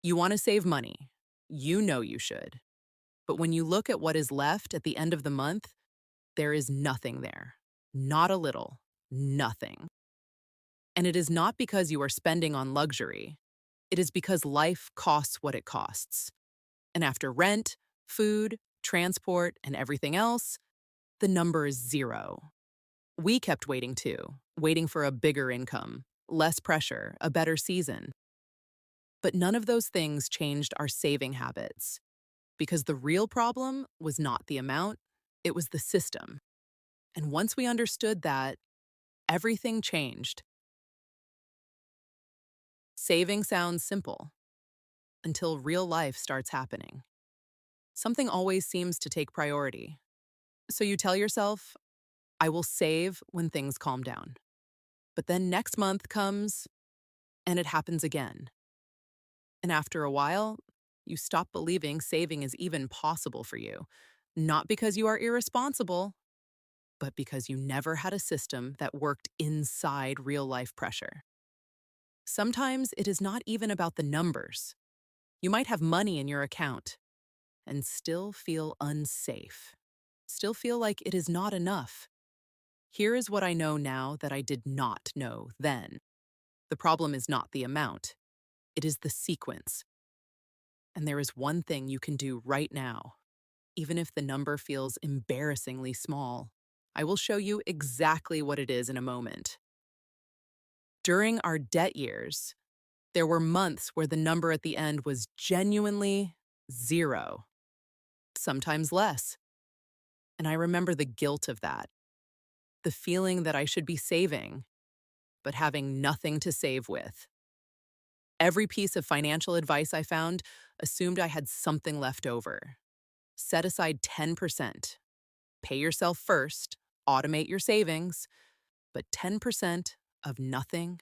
You want to save money. You know you should. But when you look at what is left at the end of the month, there is nothing there. Not a little. Nothing. And it is not because you are spending on luxury. It is because life costs what it costs. And after rent, food, transport, and everything else, the number is zero. We kept waiting too, waiting for a bigger income, less pressure, a better season. But none of those things changed our saving habits. Because the real problem was not the amount, it was the system. And once we understood that, everything changed. Saving sounds simple until real life starts happening. Something always seems to take priority. So you tell yourself, I will save when things calm down. But then next month comes and it happens again. And after a while, you stop believing saving is even possible for you. Not because you are irresponsible, but because you never had a system that worked inside real life pressure. Sometimes it is not even about the numbers. You might have money in your account and still feel unsafe, still feel like it is not enough. Here is what I know now that I did not know then. The problem is not the amount, it is the sequence. And there is one thing you can do right now, even if the number feels embarrassingly small. I will show you exactly what it is in a moment. During our debt years, there were months where the number at the end was genuinely zero, sometimes less. And I remember the guilt of that, the feeling that I should be saving, but having nothing to save with. Every piece of financial advice I found assumed I had something left over. Set aside 10%. Pay yourself first, automate your savings, but 10% of nothing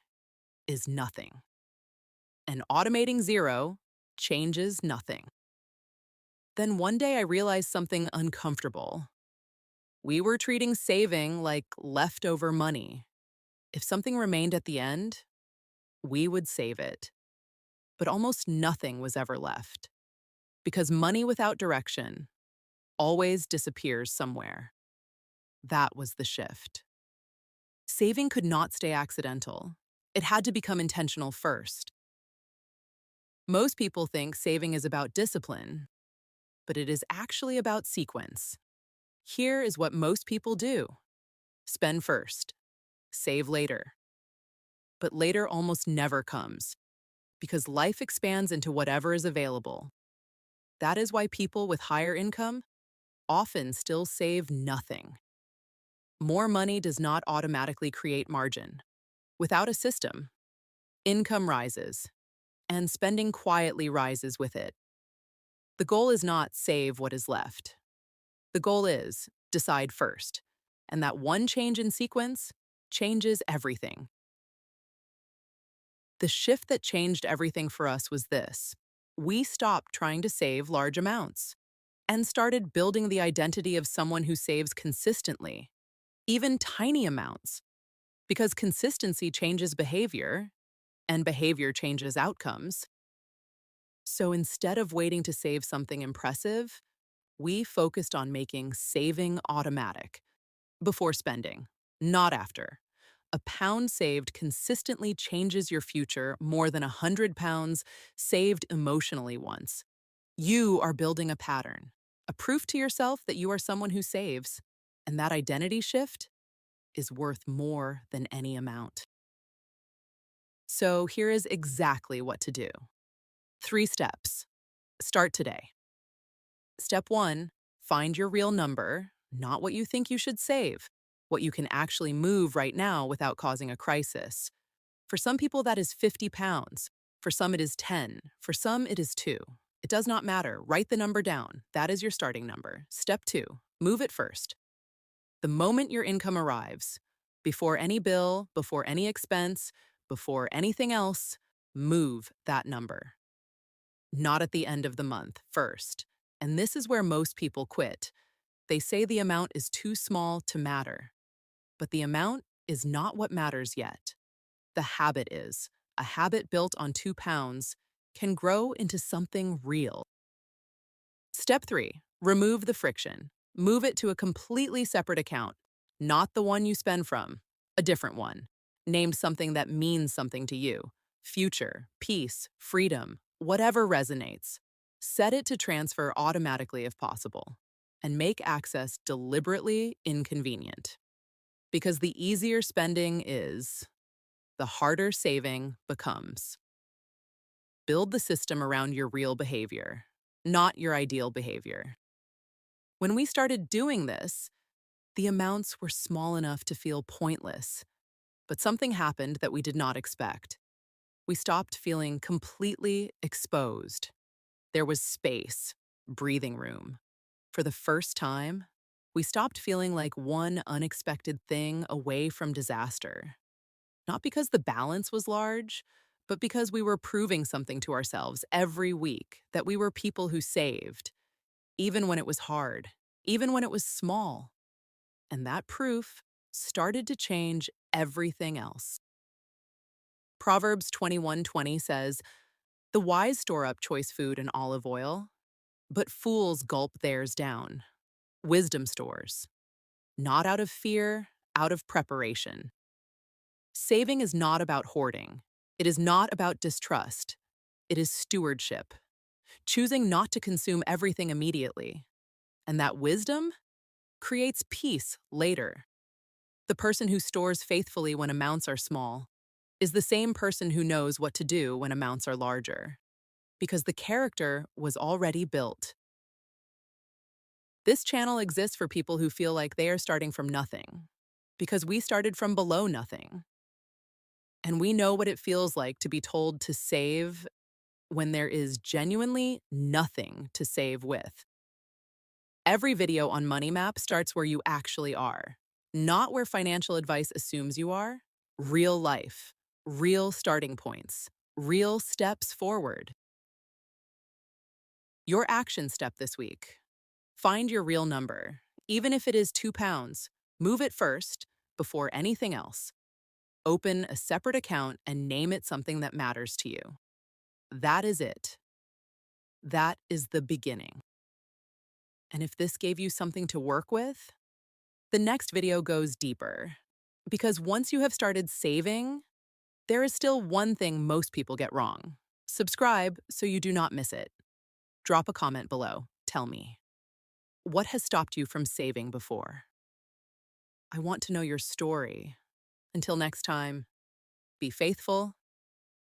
is nothing. And automating zero changes nothing. Then one day I realized something uncomfortable. We were treating saving like leftover money. If something remained at the end, we would save it. But almost nothing was ever left. Because money without direction always disappears somewhere. That was the shift. Saving could not stay accidental. It had to become intentional first. Most people think saving is about discipline, but it is actually about sequence. Here is what most people do. Spend first, save later. But later almost never comes, because life expands into whatever is available. That is why people with higher income often still save nothing. More money does not automatically create margin. Without a system, income rises, and spending quietly rises with it. The goal is not save what is left. The goal is decide first, and that one change in sequence changes everything. The shift that changed everything for us was this. We stopped trying to save large amounts and started building the identity of someone who saves consistently, even tiny amounts, because consistency changes behavior, and behavior changes outcomes. So instead of waiting to save something impressive, we focused on making saving automatic, before spending, not after. A pound saved consistently changes your future more than 100 pounds saved emotionally once. You are building a pattern, a proof to yourself that you are someone who saves, and that identity shift is worth more than any amount. So here is exactly what to do. 3 steps. Start today. Step 1, find your real number, not what you think you should save, what you can actually move right now without causing a crisis. For some people, that is 50 pounds. For some, it is 10. For some, it is 2. It does not matter. Write the number down. That is your starting number. Step 2, move it first. The moment your income arrives, before any bill, before any expense, before anything else, move that number. Not at the end of the month, first. And this is where most people quit. They say the amount is too small to matter. But the amount is not what matters yet. The habit is. A habit built on 2 pounds can grow into something real. Step 3, remove the friction. Move it to a completely separate account, not the one you spend from, a different one, named something that means something to you. Future, peace, freedom, whatever resonates. Set it to transfer automatically if possible, and make access deliberately inconvenient. Because the easier spending is, the harder saving becomes. Build the system around your real behavior, not your ideal behavior. When we started doing this, the amounts were small enough to feel pointless, but something happened that we did not expect. We stopped feeling completely exposed. There was space, breathing room. For the first time, we stopped feeling like one unexpected thing away from disaster. Not because the balance was large, but because we were proving something to ourselves every week that we were people who saved, even when it was hard, even when it was small. And that proof started to change everything else. Proverbs 21:20 says, "The wise store up choice food and olive oil, but fools gulp theirs down." Wisdom stores, not out of fear, out of preparation. Saving is not about hoarding. It is not about distrust. It is stewardship, choosing not to consume everything immediately. And that wisdom creates peace later. The person who stores faithfully when amounts are small is the same person who knows what to do when amounts are larger, because the character was already built. This channel exists for people who feel like they are starting from nothing, because we started from below nothing. And we know what it feels like to be told to save when there is genuinely nothing to save with. Every video on MoneyMap starts where you actually are, not where financial advice assumes you are. Real life, real starting points, real steps forward. Your action step this week. Find your real number. Even if it is £2, move it first before anything else. Open a separate account and name it something that matters to you. That is it. That is the beginning. And if this gave you something to work with, the next video goes deeper. Because once you have started saving, there is still one thing most people get wrong. Subscribe so you do not miss it. Drop a comment below. Tell me, what has stopped you from saving before? I want to know your story. Until next time, be faithful,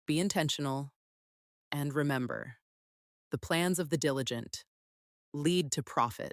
be intentional, and remember, the plans of the diligent lead to profit.